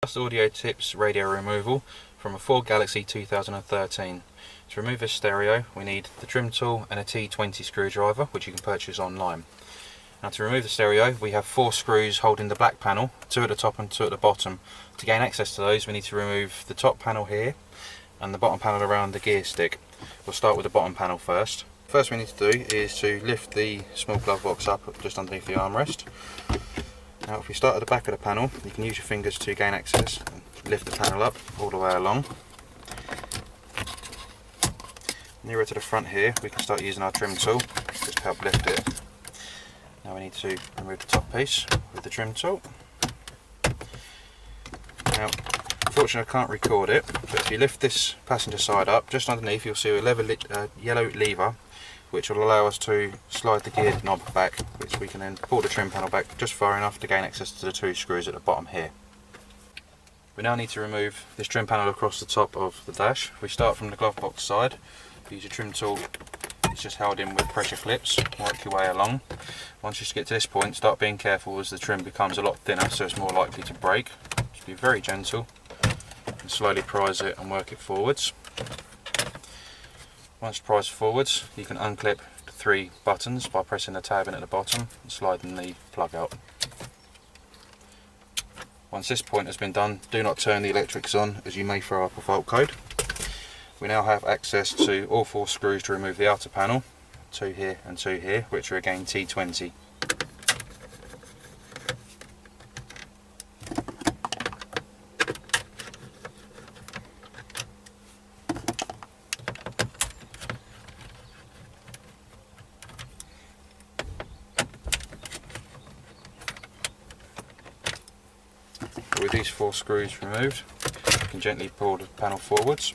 Just Audio Tips radio removal from a Ford Galaxy 2013. To remove this stereo we need the trim tool and a T20 screwdriver, which you can purchase online. Now to remove the stereo we have 4 screws holding the black panel, 2 at the top and 2 at the bottom. To gain access to those we need to remove the top panel here and the bottom panel around the gear stick. We'll start with the bottom panel first. First we need to do is to lift the small glove box up just underneath the armrest. Now if we start at the back of the panel, you can use your fingers to gain access and lift the panel up all the way along. Nearer to the front here we can start using our trim tool just to help lift it. Now we need to remove the top piece with the trim tool. Now unfortunately I can't record it, but if you lift this passenger side up, just underneath you'll see a yellow lever which will allow us to slide the gear knob back, which we can then pull the trim panel back just far enough to gain access to the 2 screws at the bottom here. We now need to remove this trim panel across the top of the dash. If we start from the glove box side, use your trim tool, it's just held in with pressure clips, work your way along. Once you get to this point, start being careful as the trim becomes a lot thinner so it's more likely to break. Just be very gentle and slowly prise it and work it forwards. Once prised forwards, you can unclip the 3 buttons by pressing the tab in at the bottom and sliding the plug out. Once this point has been done, do not turn the electrics on as you may throw up a fault code. We now have access to all 4 screws to remove the outer panel, 2 here and 2 here, which are again T20. With these 4 screws removed, you can gently pull the panel forwards.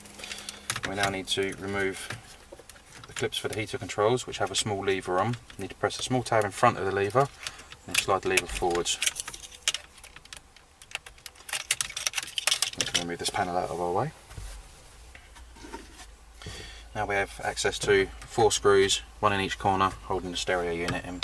We now need to remove the clips for the heater controls, which have a small lever on. You need to press the small tab in front of the lever and slide the lever forwards. We can remove this panel out of our way. Now we have access to 4 screws, 1 in each corner, holding the stereo unit in.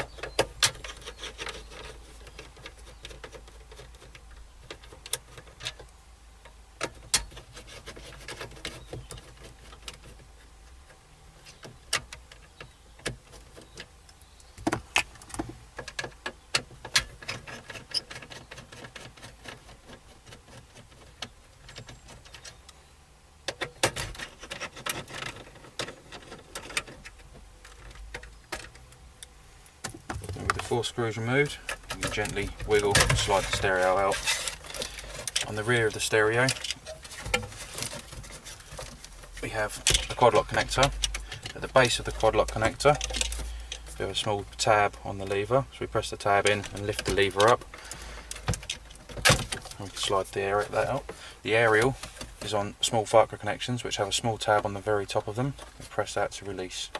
With the 4 screws removed, you can gently wiggle and slide the stereo out. On the rear of the stereo we have a quad lock connector. At the base of the quad lock connector we have a small tab on the lever, so we press the tab in and lift the lever up. And we can slide that out. The aerial is on small Velcro connections which have a small tab on the very top of them. We press that to release.